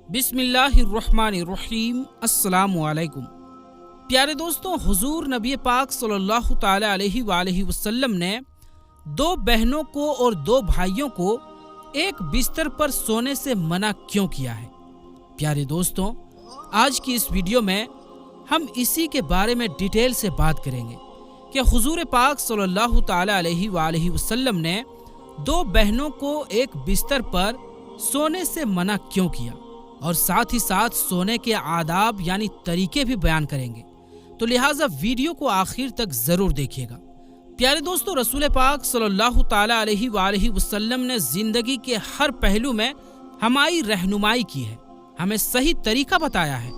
بسم اللہ الرحمن الرحیم۔ السلام علیکم پیارے دوستوں، حضور نبی پاک صلی اللہ تعالی علیہ وآلہ وسلم نے دو بہنوں کو اور دو بھائیوں کو ایک بستر پر سونے سے منع کیوں کیا ہے؟ پیارے دوستوں، آج کی اس ویڈیو میں ہم اسی کے بارے میں ڈیٹیل سے بات کریں گے کہ حضور پاک صلی اللہ تعالی علیہ وآلہ وسلم نے دو بہنوں کو ایک بستر پر سونے سے منع کیوں کیا، اور ساتھ ہی ساتھ سونے کے آداب یعنی طریقے بھی بیان کریں گے، تو لہٰذا ویڈیو کو آخر تک ضرور دیکھیے گا۔ پیارے دوستو، رسول پاک صلی اللہ تعالی علیہ وآلہ وسلم نے زندگی کے ہر پہلو میں ہماری رہنمائی کی ہے، ہمیں صحیح طریقہ بتایا ہے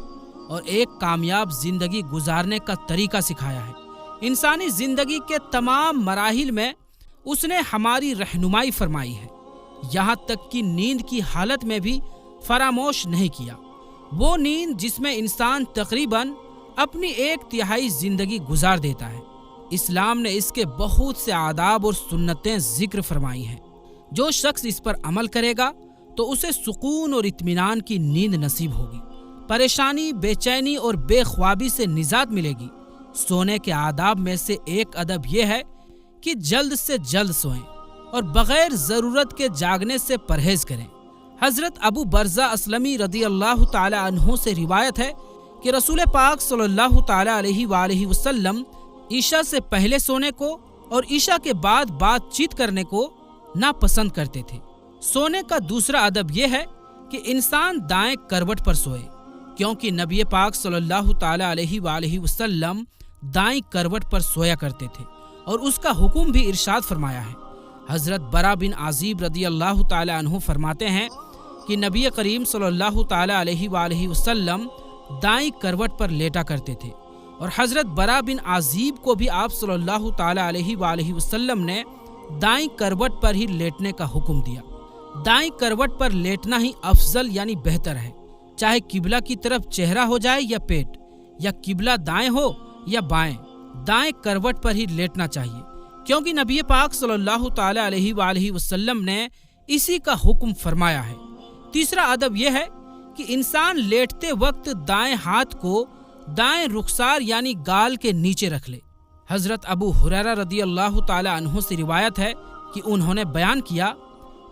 اور ایک کامیاب زندگی گزارنے کا طریقہ سکھایا ہے۔ انسانی زندگی کے تمام مراحل میں اس نے ہماری رہنمائی فرمائی ہے، یہاں تک کہ نیند کی حالت میں بھی فراموش نہیں کیا۔ وہ نیند جس میں انسان تقریباً اپنی ایک تہائی زندگی گزار دیتا ہے، اسلام نے اس کے بہت سے آداب اور سنتیں ذکر فرمائی ہیں۔ جو شخص اس پر عمل کرے گا تو اسے سکون اور اطمینان کی نیند نصیب ہوگی، پریشانی، بے چینی اور بے خوابی سے نجات ملے گی۔ سونے کے آداب میں سے ایک ادب یہ ہے کہ جلد سے جلد سوئیں اور بغیر ضرورت کے جاگنے سے پرہیز کریں۔ حضرت ابو برزہ اسلمی رضی اللہ تعالی عنہ سے روایت ہے کہ رسول پاک صلی اللہ تعالی علیہ وآلہ وسلم عشاء سے پہلے سونے کو اور عشاء کے بعد بات چیت کرنے کو ناپسند کرتے تھے۔ سونے کا دوسرا ادب یہ ہے کہ انسان دائیں کروٹ پر سوئے، کیونکہ نبی پاک صلی اللہ تعالی علیہ وآلہ وسلم دائیں کروٹ پر سویا کرتے تھے اور اس کا حکم بھی ارشاد فرمایا ہے۔ حضرت برا بن عازب رضی اللہ تعالی عنہ فرماتے ہیں کہ نبی کریم صلی اللہ تعالی علیہ وآلہ وسلم دائیں کروٹ پر لیٹا کرتے تھے، اور حضرت برا بن عازب کو بھی آپ صلی اللہ تعالی علیہ وآلہ وسلم نے دائیں کروٹ پر ہی لیٹنے کا حکم دیا۔ دائیں کروٹ پر لیٹنا ہی افضل یعنی بہتر ہے، چاہے قبلہ کی طرف چہرہ ہو جائے یا پیٹ، یا قبلہ دائیں ہو یا بائیں، دائیں کروٹ پر ہی لیٹنا چاہیے، کیونکہ نبی پاک صلی اللہ تعالی علیہ وآلہ وسلم نے اسی کا حکم فرمایا ہے۔ تیسرا ادب یہ ہے کہ انسان لیٹتے وقت دائیں ہاتھ کو دائیں رخسار یعنی گال کے نیچے رکھ لے۔ حضرت ابو ہریرہ رضی اللہ تعالی عنہ سے روایت ہے کہ انہوں نے بیان کیا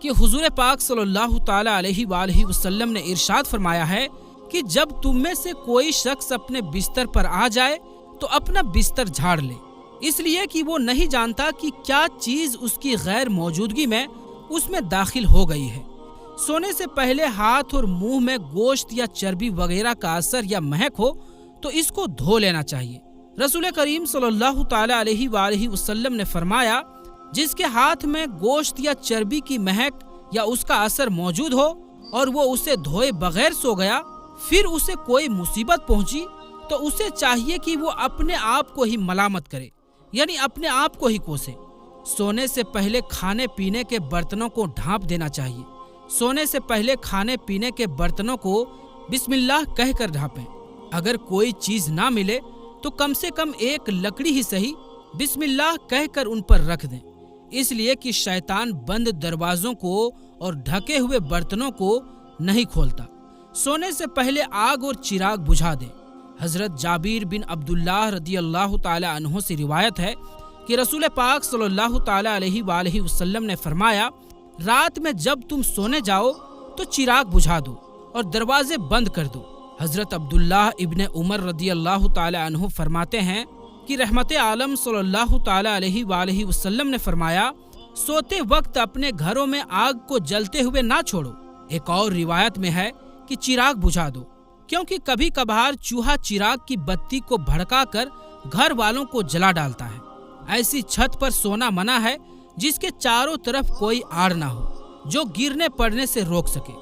کہ حضور پاک صلی اللہ تعالی علیہ وآلہ وسلم نے ارشاد فرمایا ہے کہ جب تم میں سے کوئی شخص اپنے بستر پر آ جائے تو اپنا بستر جھاڑ لے، اس لیے کہ وہ نہیں جانتا کہ کیا چیز اس کی غیر موجودگی میں اس میں داخل ہو گئی ہے۔ سونے سے پہلے ہاتھ اور منہ میں گوشت یا چربی وغیرہ کا اثر یا مہک ہو تو اس کو دھو لینا چاہیے۔ رسول کریم صلی اللہ تعالی علیہ وآلہ وسلم نے فرمایا، جس کے ہاتھ میں گوشت یا چربی کی مہک یا اس کا اثر موجود ہو اور وہ اسے دھوئے بغیر سو گیا، پھر اسے کوئی مصیبت پہنچی تو اسے چاہیے کہ وہ اپنے آپ کو ہی ملامت کرے، یعنی اپنے آپ کو ہی کوسے۔ سونے سے پہلے کھانے پینے کے برتنوں کو ڈھانپ دینا چاہیے۔ سونے سے پہلے کھانے پینے کے برتنوں کو بسم اللہ کہہ کر ڈھانپیں۔ اگر کوئی چیز نہ ملے تو کم سے کم ایک لکڑی ہی صحیح بسم اللہ کہہ کر ان پر رکھ دیں، اس لیے کہ شیطان بند دروازوں کو اور ڈھکے ہوئے برتنوں کو نہیں کھولتا۔ سونے سے پہلے آگ اور چراغ بجھا دیں۔ حضرت جابر بن عبداللہ رضی اللہ تعالی عنہ سے روایت ہے کہ رسول پاک صلی اللہ تعالی علیہ وآلہ وسلم نے فرمایا، رات میں جب تم سونے جاؤ تو چراغ بجھا دو اور دروازے بند کر دو۔ حضرت عبداللہ ابن عمر رضی اللہ تعالی عنہ فرماتے ہیں کہ رحمت عالم صلی اللہ تعالی علیہ وآلہ وسلم نے فرمایا، سوتے وقت اپنے گھروں میں آگ کو جلتے ہوئے نہ چھوڑو۔ ایک اور روایت میں ہے کہ چراغ بجھا دو، کیونکہ کبھی کبھار چوہا چراغ کی بتی کو بھڑکا کر گھر والوں کو جلا ڈالتا ہے۔ ایسی چھت پر سونا منع ہے جس کے چاروں طرف کوئی آڑ نہ ہو جو گرنے پڑنے سے روک سکے۔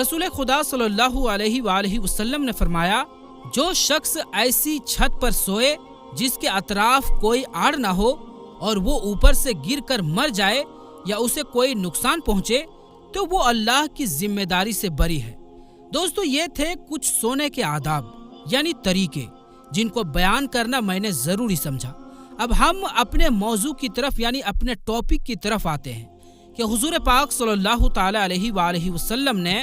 رسول خدا صلی اللہ علیہ وآلہ وسلم نے فرمایا، جو شخص ایسی چھت پر سوئے جس کے اطراف کوئی آڑ نہ ہو اور وہ اوپر سے گر کر مر جائے یا اسے کوئی نقصان پہنچے تو وہ اللہ کی ذمہ داری سے بری ہے۔ دوستو، یہ تھے کچھ سونے کے آداب یعنی طریقے جن کو بیان کرنا میں نے ضروری سمجھا۔ اب ہم اپنے موضوع کی طرف یعنی اپنے ٹاپک کی طرف آتے ہیں کہ حضور پاک صلی اللہ تعالی علیہ وآلہ وسلم نے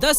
10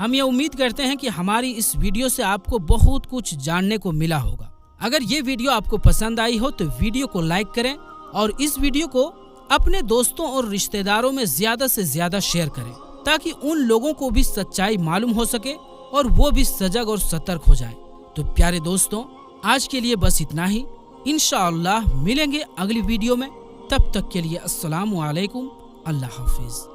ہم یہ امید کرتے ہیں کہ ہماری اس ویڈیو سے آپ کو بہت کچھ جاننے کو ملا ہوگا۔ اگر یہ ویڈیو آپ کو پسند آئی ہو تو ویڈیو کو لائک کریں اور اس ویڈیو کو اپنے دوستوں اور رشتہ داروں میں زیادہ سے زیادہ شیئر کریں تاکہ ان لوگوں کو بھی سچائی معلوم ہو سکے اور وہ بھی سجگ اور سترک ہو جائیں۔ تو پیارے دوستوں، آج کے لیے بس اتنا ہی۔ انشاءاللہ ملیں گے اگلی ویڈیو میں، تب تک کے لیے السلام علیکم، اللہ حافظ۔